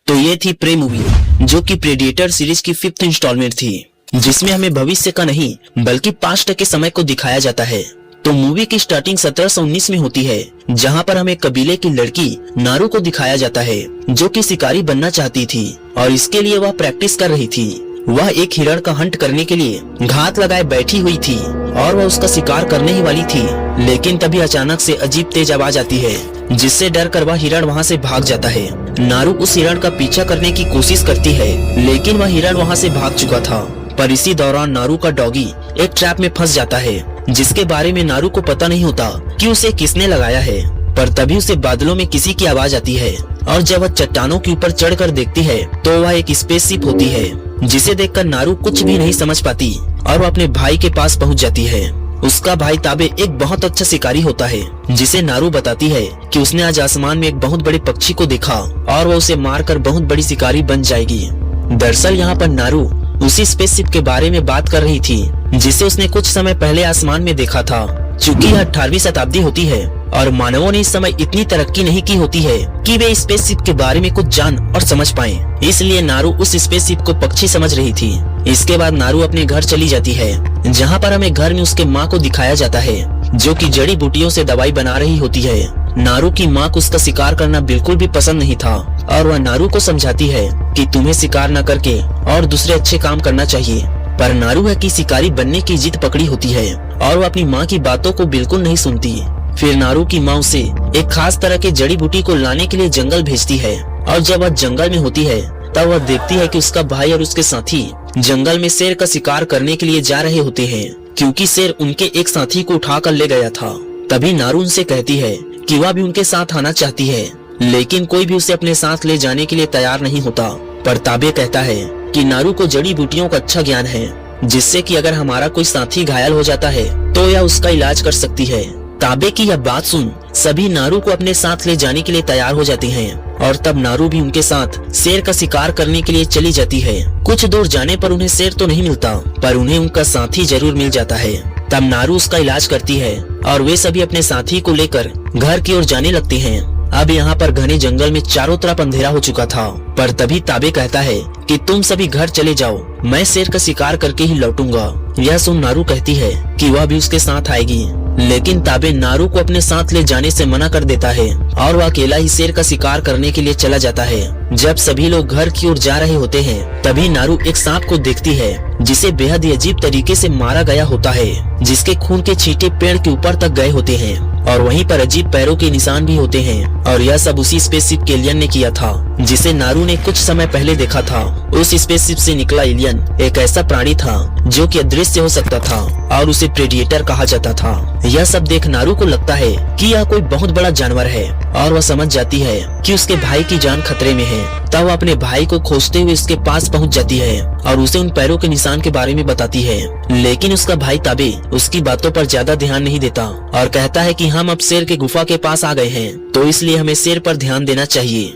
तो ये थी प्रे मूवी, जो कि प्रेडिएटर सीरीज की 5th इंस्टॉलमेंट थी, जिसमें हमें भविष्य का नहीं बल्कि पास्ट के समय को दिखाया जाता है। तो मूवी की स्टार्टिंग 1719 में होती है, जहां पर हमें कबीले की लड़की नारू को दिखाया जाता है, जो कि शिकारी बनना चाहती थी और इसके लिए वह प्रैक्टिस कर रही थी। वह एक हिरण का हंट करने के लिए घात लगाए बैठी हुई थी और वह उसका शिकार करने ही वाली थी, लेकिन तभी अचानक से अजीब तेज आवाज आती है, जिससे डर कर वह हिरण वहां से भाग जाता है। नारू उस हिरण का पीछा करने की कोशिश करती है, लेकिन वह हिरण वहां से भाग चुका था। पर इसी दौरान नारू का डॉगी एक ट्रैप में फंस जाता है, जिसके बारे में नारू को पता नहीं होता कि उसे किसने लगाया है। पर तभी उसे बादलों में किसी की आवाज आती है और जब वह चट्टानों के ऊपर चढ़कर देखती है तो वह एक स्पेसशिप होती है, जिसे देखकर नारू कुछ भी नहीं समझ पाती और वह अपने भाई के पास पहुंच जाती है। उसका भाई ताबे एक बहुत अच्छा शिकारी होता है, जिसे नारू बताती है कि उसने आज आसमान में एक बहुत बड़े पक्षी को देखा और वह उसे मारकर बहुत बड़ी शिकारी बन जाएगी। दरअसल यहाँ पर नारू उसी स्पेसशिप के बारे में बात कर रही थी, जिसे उसने कुछ समय पहले आसमान में देखा था। चूँकि यह 18वीं शताब्दी होती है और मानवों ने इस समय इतनी तरक्की नहीं की होती है कि वे स्पेसशिप के बारे में कुछ जान और समझ पाएं, इसलिए नारू उस स्पेसशिप को पक्षी समझ रही थी। इसके बाद नारू अपने घर चली जाती है, जहाँ पर हमें घर में उसके माँ को दिखाया जाता है, जो कि जड़ी बूटियों से दवाई बना रही होती है। नारू की माँ को उसका शिकार करना बिल्कुल भी पसंद नहीं था और वह नारू को समझाती है कि तुम्हें शिकार न करके और दूसरे अच्छे काम करना चाहिए। पर नारू है कि शिकारी बनने की जिद पकड़ी होती है और वह अपनी माँ की बातों को बिल्कुल नहीं सुनती। फिर नारू की माँ उसे एक खास तरह के जड़ी बूटी को लाने के लिए जंगल भेजती है और जब वह जंगल में होती है तब वह देखती है कि उसका भाई और उसके साथी जंगल में शेर का शिकार करने के लिए जा रहे होते हैं, क्योंकि शेर उनके एक साथी को उठा कर ले गया था। तभी नारू उनसे कहती है कि वह भी उनके साथ आना चाहती है, लेकिन कोई भी उसे अपने साथ ले जाने के लिए तैयार नहीं होता। पर ताबे कहता है कि नारू को जड़ी बूटियों का अच्छा ज्ञान है, जिससे कि अगर हमारा कोई साथी घायल हो जाता है तो यह उसका इलाज कर सकती है। ताबे की यह बात सुन सभी नारू को अपने साथ ले जाने के लिए तैयार हो जाते हैं और तब नारू भी उनके साथ शेर का शिकार करने के लिए चली जाती है। कुछ दूर जाने पर उन्हें शेर तो नहीं मिलता, पर उन्हें उनका साथी जरूर मिल जाता है। तब नारू उसका इलाज करती है और वे सभी अपने साथी को लेकर घर की ओर जाने लगते हैं। अब यहाँ पर घने जंगल में चारों तरफ अंधेरा हो चुका था, पर तभी ताबे कहता है कि तुम सभी घर चले जाओ, मैं शेर का शिकार करके ही लौटूंगा। यह सुन नारू कहती है कि वह भी उसके साथ आएगी, लेकिन ताबे नारू को अपने साथ ले जाने से मना कर देता है और वह अकेला ही शेर का शिकार करने के लिए चला जाता है। जब सभी लोग घर की ओर जा रहे होते हैं तभी नारू एक सांप को देखती है, जिसे बेहद ही अजीब तरीके से मारा गया होता है, जिसके खून के छींटे पेड़ के ऊपर तक गए होते हैं और वहीं पर अजीब पैरों के निशान भी होते हैं। और यह सब उसी स्पेसशिप के एलियन ने किया था, जिसे नारू ने कुछ समय पहले देखा था। उस स्पेसशिप से निकला एलियन एक ऐसा प्राणी था जो कि अदृश्य हो सकता था और उसे प्रेडिएटर कहा जाता था। यह सब देख नारू को लगता है कि यह कोई बहुत बड़ा जानवर है और वह समझ जाती है कि उसके भाई की जान खतरे में है। तब वह अपने भाई को खोजते हुए उसके पास पहुंच जाती है और उसे उन पैरों के निशान के बारे में बताती है, लेकिन उसका भाई ताबे उसकी बातों पर ज्यादा ध्यान नहीं देता और कहता है कि हम अब शेर के गुफा के पास आ गए हैं, तो इसलिए हमें शेर पर ध्यान देना चाहिए।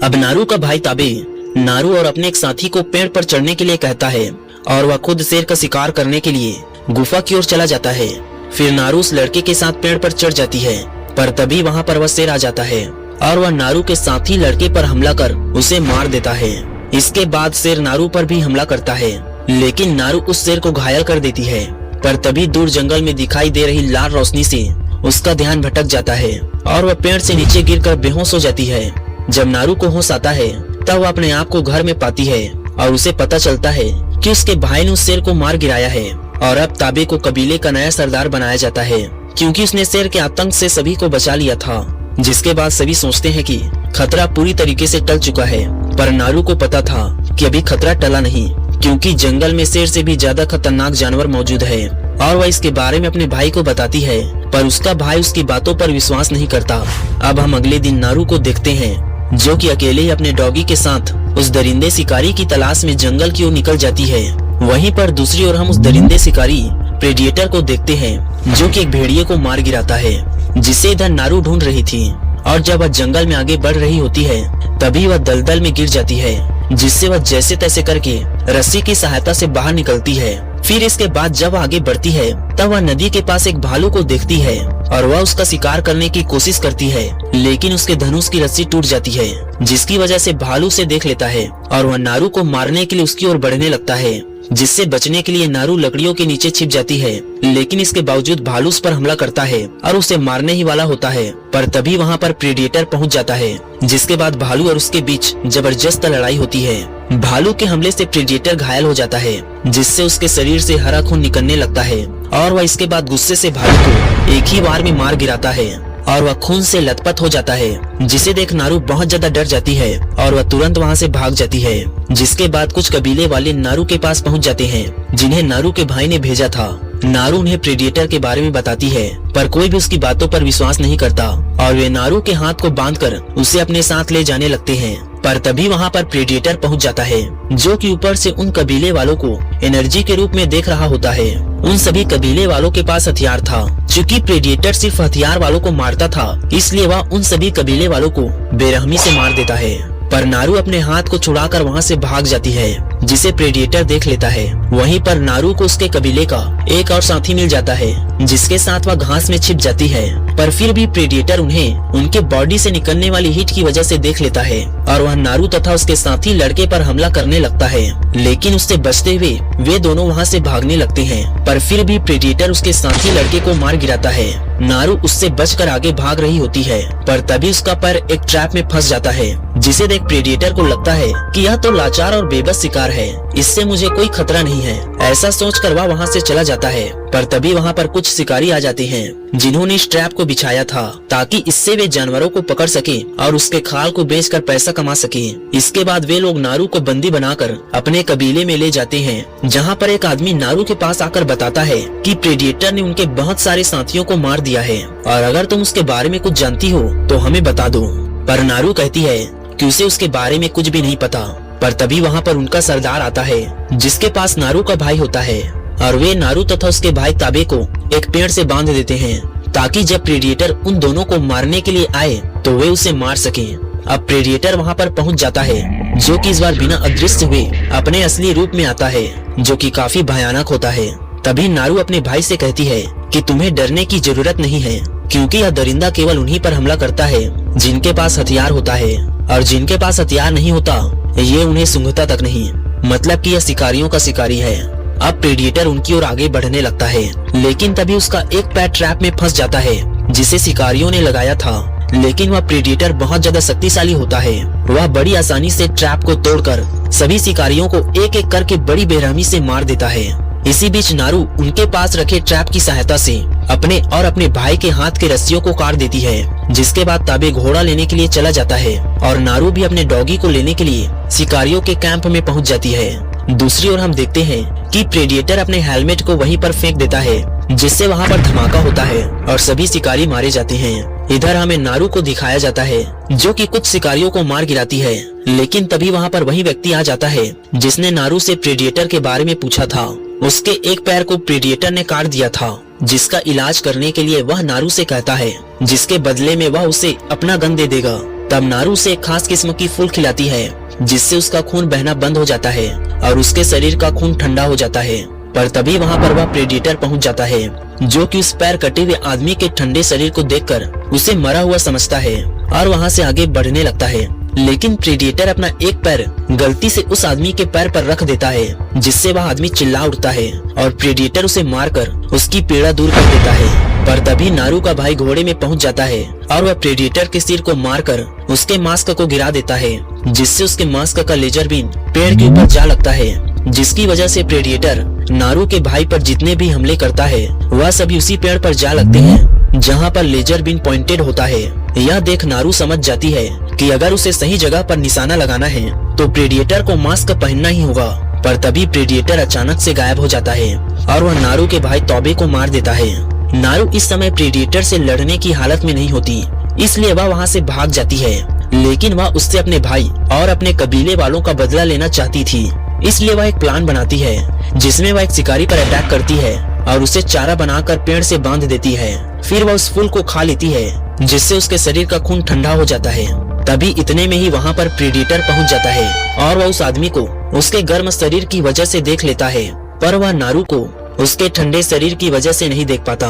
अब नारू का भाई ताबे नारू और अपने एक साथी को पेड़ पर चढ़ने के लिए कहता है और वह खुद शेर का शिकार करने के लिए गुफा की ओर चला जाता है। फिर नारू उस लड़के के साथ पेड़ पर चढ़ जाती है, पर तभी वहाँ पर वह शेर आ जाता है और वह नारू के साथी लड़के पर हमला कर उसे मार देता है। इसके बाद शेर नारू पर भी हमला करता है, लेकिन नारू उस शेर को घायल कर देती है। पर तभी दूर जंगल में दिखाई दे रही लाल रोशनी से उसका ध्यान भटक जाता है और वह पेड़ से नीचे गिरकर बेहोश हो जाती है। जब नारू को होश आता है तब वह अपने आप को घर में पाती है और उसे पता चलता है कि उसके भाई ने उस शेर को मार गिराया है और अब ताबे को कबीले का नया सरदार बनाया जाता है, क्योंकि उसने शेर के आतंक से सभी को बचा लिया था। जिसके बाद सभी सोचते हैं कि खतरा पूरी तरीके से टल चुका है, पर नारू को पता था कि अभी खतरा टला नहीं, क्योंकि जंगल में शेर से भी ज्यादा खतरनाक जानवर मौजूद है और वह इसके बारे में अपने भाई को बताती है, पर उसका भाई उसकी बातों पर विश्वास नहीं करता। अब हम अगले दिन नारू को देखते हैं, जो कि अकेले ही अपने डॉगी के साथ उस दरिंदे शिकारी की तलाश में जंगल की ओर निकल जाती है। वहीं पर दूसरी ओर हम उस दरिंदे शिकारी प्रेडिएटर को देखते हैं, जो कि एक भेड़िए को मार गिराता है, जिसे इधर नारू ढूंढ रही थी। और जब वह जंगल में आगे बढ़ रही होती है तभी वह दलदल में गिर जाती है। जिससे वह जैसे तैसे करके रस्सी की सहायता से बाहर निकलती है। फिर इसके बाद जब वह आगे बढ़ती है तब वह नदी के पास एक भालू को देखती है और वह उसका शिकार करने की कोशिश करती है, लेकिन उसके धनुष की रस्सी टूट जाती है, जिसकी वजह से भालू उसे देख लेता है और वह नारू को मारने के लिए उसकी ओर बढ़ने लगता है। जिससे बचने के लिए नारू लकड़ियों के नीचे छिप जाती है, लेकिन इसके बावजूद भालू उस पर हमला करता है और उसे मारने ही वाला होता है। पर तभी वहाँ पर प्रेडिएटर पहुँच जाता है, जिसके बाद भालू और उसके बीच जबरदस्त लड़ाई होती है। भालू के हमले से प्रेडिएटर घायल हो जाता है, जिससे उसके शरीर से हरा खून निकलने लगता है और वह इसके बाद गुस्से से भालू को एक ही बार में मार गिराता है और वह खून से लथपथ हो जाता है, जिसे देख नारू बहुत ज्यादा डर जाती है और वह तुरंत वहां से भाग जाती है। जिसके बाद कुछ कबीले वाले नारू के पास पहुंच जाते हैं, जिन्हें नारू के भाई ने भेजा था। नारू उन्हें प्रेडिएटर के बारे में बताती है, पर कोई भी उसकी बातों पर विश्वास नहीं करता और वे नारू के हाथ को बांधकर उसे अपने साथ ले जाने लगते हैं। पर तभी वहाँ पर प्रेडिएटर पहुँच जाता है, जो कि ऊपर से उन कबीले वालों को एनर्जी के रूप में देख रहा होता है। उन सभी कबीले वालों के पास हथियार था। चूँकि प्रेडिएटर सिर्फ हथियार वालों को मारता था, इसलिए वह उन सभी कबीले वालों को बेरहमी से मार देता है। पर नारू अपने हाथ को छुड़ाकर वहाँ से भाग जाती है, जिसे प्रेडिएटर देख लेता है। वहीं पर नारू को उसके कबीले का एक और साथी मिल जाता है, जिसके साथ वह घास में छिप जाती है। पर फिर भी प्रेडिएटर उन्हें उनके बॉडी से निकलने वाली हीट की वजह से देख लेता है और वह नारू तथा उसके साथी लड़के पर हमला करने लगता है, लेकिन उससे बचते हुए वे दोनों वहाँ से भागने लगते हैं। पर फिर भी प्रेडिएटर उसके साथी लड़के को मार गिराता है। नारू उससे बचकर आगे भाग रही होती है, पर तभी उसका पैर एक ट्रैप में फंस जाता है, जिसे देख प्रेडिएटर को लगता है कि यह तो लाचार और बेबस शिकार है, इससे मुझे कोई खतरा नहीं है। ऐसा सोचकर वह वहाँ से चला जाता है। पर तभी वहाँ पर कुछ शिकारी आ जाते हैं, जिन्होंने इस ट्रैप को बिछाया था ताकि इससे वे जानवरों को पकड़ सके और उसके खाल को बेचकर पैसा कमा सके। इसके बाद वे लोग नारू को बंदी बनाकर अपने कबीले में ले जाते हैं, जहाँ पर एक आदमी नारू के पास आकर बताता है कि प्रेडिएटर ने उनके बहुत सारे साथियों को मार दिया है और अगर तुम उसके बारे में कुछ जानती हो तो हमें बता दो। पर नारू कहती है कि उसे उसके बारे में कुछ भी नहीं पता। पर तभी वहाँ पर उनका सरदार आता है, जिसके पास नारू का भाई होता है और वे नारू तथा उसके भाई ताबे को एक पेड़ से बांध देते हैं, ताकि जब प्रेडिएटर उन दोनों को मारने के लिए आए तो वे उसे मार सकें। अब प्रेडिएटर वहाँ पर पहुँच जाता है, जो कि इस बार बिना अदृश्य हुए अपने असली रूप में आता है, जो कि काफी भयानक होता है। तभी नारू अपने भाई से कहती है कि तुम्हें डरने की जरूरत नहीं है, क्योंकि यह दरिंदा केवल उन्हीं पर हमला करता है जिनके पास हथियार होता है, और जिनके पास हथियार नहीं होता ये उन्हें सूंघता तक नहीं। मतलब कि यह शिकारियों का शिकारी है। अब प्रेडिएटर उनकी ओर आगे बढ़ने लगता है, लेकिन तभी उसका एक पैर ट्रैप में फंस जाता है, जिसे शिकारियों ने लगाया था। लेकिन वह प्रेडिएटर बहुत ज्यादा शक्तिशाली होता है। वह बड़ी आसानी से ट्रैप को तोड़कर सभी शिकारियों को एक एक करके बड़ी बेरहमी से मार देता है। इसी बीच नारू उनके पास रखे ट्रैप की सहायता से अपने और अपने भाई के हाथ के रस्सियों को काट देती है, जिसके बाद ताबे घोड़ा लेने के लिए चला जाता है और नारू भी अपने डॉगी को लेने के लिए शिकारियों के कैंप में पहुंच जाती है। दूसरी ओर हम देखते हैं कि प्रेडिएटर अपने हेलमेट को वहीं पर फेंक देता है, जिससे वहां पर धमाका होता है और सभी शिकारी मारे जाते हैं। इधर हमें नारू को दिखाया जाता है, जो कि कुछ शिकारियों को मार गिराती है, लेकिन तभी वहां पर वही व्यक्ति आ जाता है जिसने नारू से प्रेडिएटर के बारे में पूछा था। उसके एक पैर को प्रेडिएटर ने काट दिया था, जिसका इलाज करने के लिए वह नारू से कहता है, जिसके बदले में वह उसे अपना गन दे देगा। तब नारू उसे एक खास किस्म की फूल खिलाती है, जिससे उसका खून बहना बंद हो जाता है और उसके शरीर का खून ठंडा हो जाता है। पर तभी वहाँ पर वह प्रेडिएटर पहुँच जाता है, जो कि उस पैर कटे हुए आदमी के ठंडे शरीर को देखकर उसे मरा हुआ समझता है और वहाँ से आगे बढ़ने लगता है। लेकिन प्रेडिएटर अपना एक पैर गलती से उस आदमी के पैर पर रख देता है, जिससे वह आदमी चिल्ला उठता है और प्रेडिएटर उसे मारकर उसकी पीड़ा दूर कर देता है। पर तभी नारू का भाई घोड़े में पहुंच जाता है और वह प्रेडिएटर के सिर को मारकर उसके मास्क को गिरा देता है, जिससे उसके मास्क का लेजर बीन पेड़ के ऊपर जा लगता है, जिसकी वजह से प्रेडिएटर नारू के भाई पर जितने भी हमले करता है वह सभी उसी पेड़ पर जा लगते हैं जहाँ पर लेजर बीन पॉइंटेड होता है। यह देख नारू समझ जाती है कि अगर उसे सही जगह पर निशाना लगाना है तो प्रेडिएटर को मास्क पहनना ही होगा। पर तभी प्रेडिएटर अचानक से गायब हो जाता है और वह नारू के भाई तौबे को मार देता है। नारू इस समय प्रेडिएटर से लड़ने की हालत में नहीं होती, इसलिए वह वहाँ से भाग जाती है, लेकिन वह उससे अपने भाई और अपने कबीले वालों का बदला लेना चाहती थी। इसलिए वह एक प्लान बनाती है, जिसमें वह एक शिकारी पर अटैक करती है और उसे चारा बनाकर पेड़ से बांध देती है। फिर वह उस फूल को खा लेती है, जिससे उसके शरीर का खून ठंडा हो जाता है तभी इतने में ही वहाँ पर प्रेडेटर पहुँच जाता है और वह उस आदमी को उसके गर्म शरीर की वजह से देख लेता है, पर वह नारू को उसके ठंडे शरीर की वजह से नहीं देख पाता।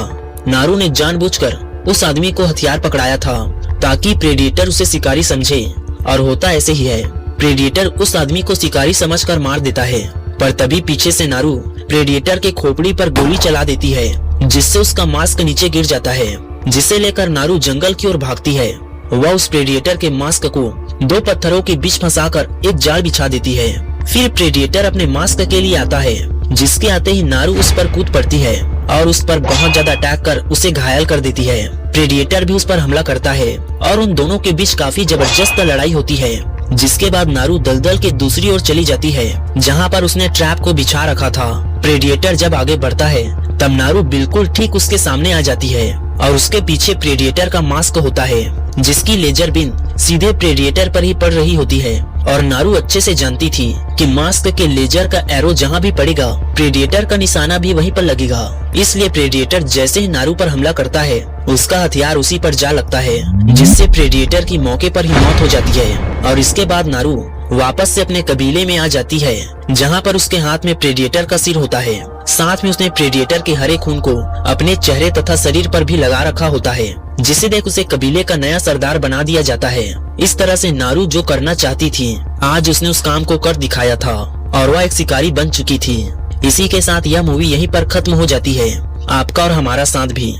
नारू ने जानबूझकर उस आदमी को हथियार पकड़ाया था ताकि प्रेडेटर उसे शिकारी समझे, और होता ऐसे ही है। प्रेडेटर उस आदमी को शिकारी समझकर मार देता है, पर तभी पीछे से नारू प्रेडेटर के खोपड़ी पर गोली चला देती है, जिससे उसका मास्क नीचे गिर जाता है, जिसे लेकर नारू जंगल की ओर भागती है। वह उस प्रेडेटर के मास्क को 2 पत्थरों के बीच फंसाकर एक जाल बिछा देती है। फिर प्रेडेटर अपने मास्क के लिए आता है, जिसके आते ही नारू उस पर कूद पड़ती है और उस पर बहुत ज्यादा अटैक कर उसे घायल कर देती है। प्रेडेटर भी उस पर हमला करता है और उन दोनों के बीच काफी जबरदस्त लड़ाई होती है, जिसके बाद नारू दलदल के दूसरी ओर चली जाती है, जहाँ पर उसने ट्रैप को बिछा रखा था। प्रेडेटर जब आगे बढ़ता है तब नारू बिल्कुल ठीक उसके सामने आ जाती है और उसके पीछे प्रेडेटर का मास्क होता है, जिसकी लेजर बीम सीधे प्रेडेटर पर ही पड़ रही होती है। और नारू अच्छे से जानती थी कि मास्क के लेजर का एरो जहाँ भी पड़ेगा प्रेडेटर का निशाना भी वहीं पर लगेगा। इसलिए प्रेडेटर जैसे ही नारू पर हमला करता है उसका हथियार उसी पर जा लगता है, जिससे प्रेडेटर की मौके पर ही मौत हो जाती है। और इसके बाद नारू वापस से अपने कबीले में आ जाती है, जहाँ पर उसके हाथ में प्रेडेटर का सिर होता है। साथ में उसने प्रेडेटर के हरे खून को अपने चेहरे तथा शरीर पर भी लगा रखा होता है, जिसे देख उसे कबीले का नया सरदार बना दिया जाता है। इस तरह से नारू जो करना चाहती थी आज उसने उस काम को कर दिखाया था और वह एक शिकारी बन चुकी थी। इसी के साथ यह मूवी यहीं पर खत्म हो जाती है। आपका और हमारा साथ भी।